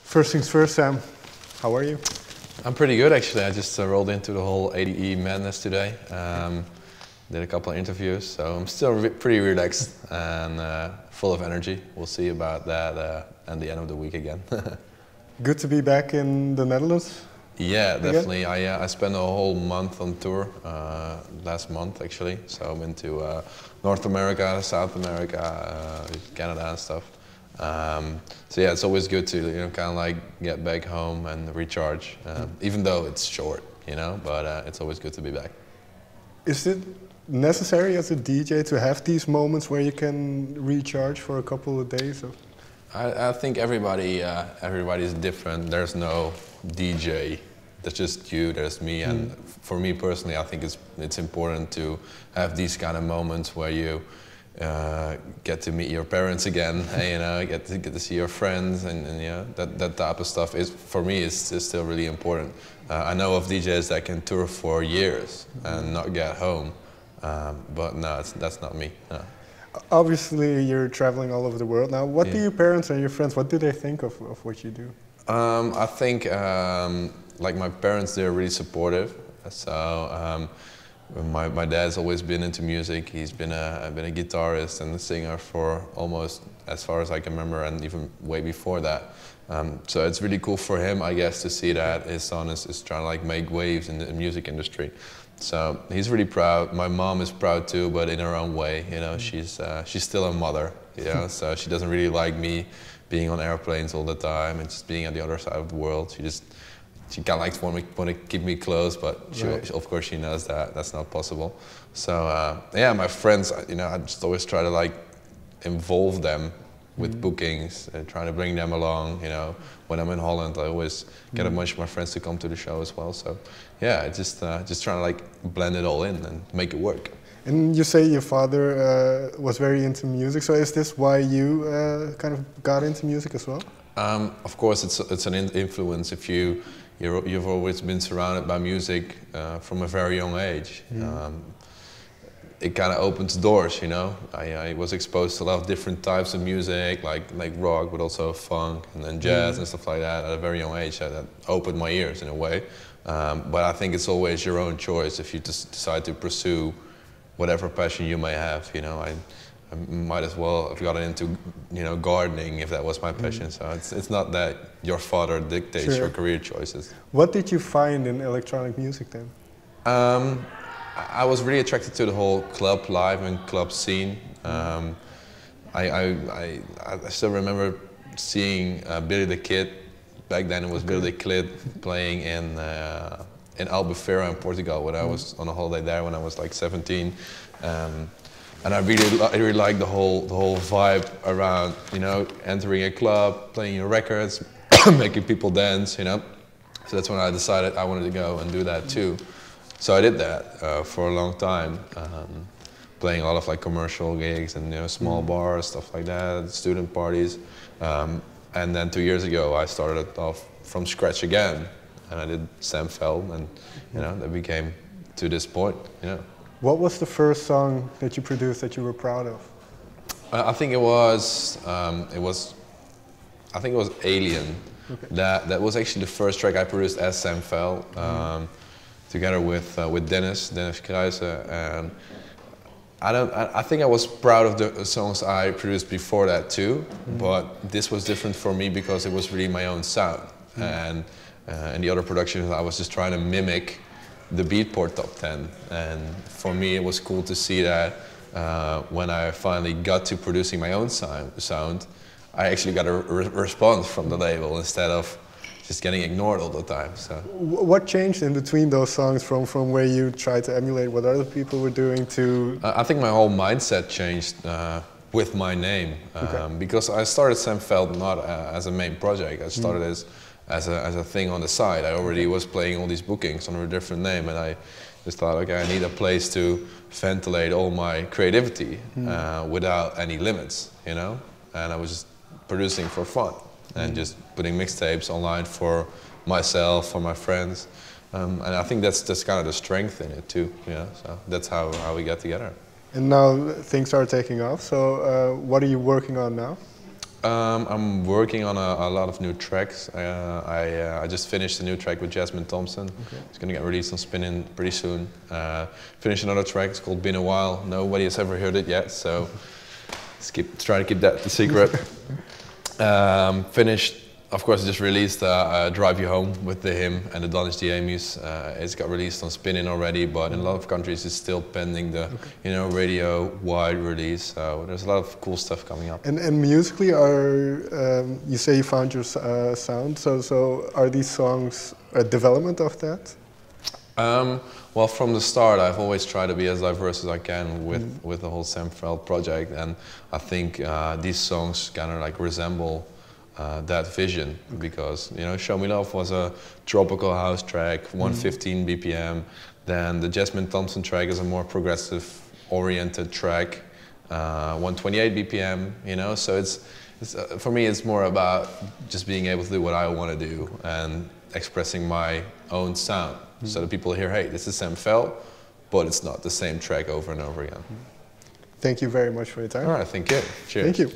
First things first, Sam, how are you? I'm pretty good actually. I just rolled into the whole ADE madness today. Did a couple of interviews, so I'm still pretty relaxed and full of energy. We'll see about that at the end of the week again. Good to be back in the Netherlands? Yeah, definitely. I spent a whole month on tour last month actually. So I went to North America, South America, Canada and stuff. So yeah, it's always good to kind of like get back home and recharge, even though it's short, but it's always good to be back. Is it necessary as a DJ to have these moments where you can recharge for a couple of days? I think everybody's different. There's no DJ. That's just you. There's me, and for me personally, I think it's important to have these kind of moments where you get to meet your parents again, and, get to see your friends, and that type of stuff is for me is still really important. I know of DJs that can tour for years and not get home, but no, that's not me. No. Obviously, you're traveling all over the world now. What do your parents and your friends, what do they think of what you do? I think like my parents, they're really supportive. So. My dad's always been into music. He's been a guitarist and a singer for almost as far as I can remember, and even way before that. So it's really cool for him, I guess, to see that his son is trying to like make waves in the music industry. So he's really proud. My mom is proud too, but in her own way. She's still a mother. So she doesn't really like me being on airplanes all the time and just being at the other side of the world. She kind of likes want to keep me close, but of course she knows that that's not possible. So yeah, my friends, I just always try to like involve them with bookings, trying to bring them along. When I'm in Holland, I always get a bunch of my friends to come to the show as well. So yeah, just trying to like blend it all in and make it work. And you say your father was very into music. So is this why you kind of got into music as well? Of course, it's an influence. If you've always been surrounded by music from a very young age. It kind of opens doors, I was exposed to a lot of different types of music, like rock, but also funk and then jazz and stuff like that at a very young age. That opened my ears in a way. But I think it's always your own choice if you decide to pursue whatever passion you may have. I might as well have gotten into, gardening if that was my passion. So it's not that your father dictates your career choices. What did you find in electronic music then? I was really attracted to the whole club life and club scene. I still remember seeing Billy the Kid. Back then it was Billy the Kid playing in Albufeira in Portugal when I was on a holiday there when I was like 17. And I really like the whole vibe around, entering a club, playing your records, making people dance, So that's when I decided I wanted to go and do that too. So I did that for a long time, playing a lot of like commercial gigs and small bars, stuff like that, student parties. And then 2 years ago I started off from scratch again, and I did Sam Feldt, and that became to this point. What was the first song that you produced that you were proud of? I think it was Alien. Okay. That was actually the first track I produced as Sam Feldt, together with Dennis Kruissen, and I think I was proud of the songs I produced before that too, but this was different for me because it was really my own sound, and in the other productions I was just trying to mimic the Beatport Top 10, and for me it was cool to see that when I finally got to producing my own sound, I actually got a response from the label instead of just getting ignored all the time. So, what changed in between those songs from where you tried to emulate what other people were doing to? I think my whole mindset changed with my name, because I started Sam Feldt not as a main project. I started as a thing on the side. I already was playing all these bookings under a different name, and I just thought, okay, I need a place to ventilate all my creativity without any limits, And I was just producing for fun and just putting mixtapes online for myself, for my friends, and I think that's kind of the strength in it too. So that's how we got together. And now things are taking off. So what are you working on now? I'm working on a lot of new tracks. I just finished a new track with Jasmine Thompson. Okay. It's going to get released on Spinnin' pretty soon. Finished another track, it's called Been a While. Nobody has ever heard it yet, so let's try to keep that the secret. Finished, of course, I just released Drive You Home with the hymn and the Danish DMUs. It's got released on Spinnin' already, but in a lot of countries it's still pending the radio-wide release. So there's a lot of cool stuff coming up. And musically, you say you found your sound. So are these songs a development of that? Well, from the start, I've always tried to be as diverse as I can with the whole Sam Feldt project, and I think these songs kind of like resemble that vision, because Show Me Love was a tropical house track, 115 BPM. Then the Jasmine Thompson track is a more progressive oriented track, 128 BPM. So it's for me it's more about just being able to do what I want to do and expressing my own sound, so that people hear, hey, this is Sam Feldt, but it's not the same track over and over again. Thank you very much for your time. All right, thank you. Cheers. Thank you.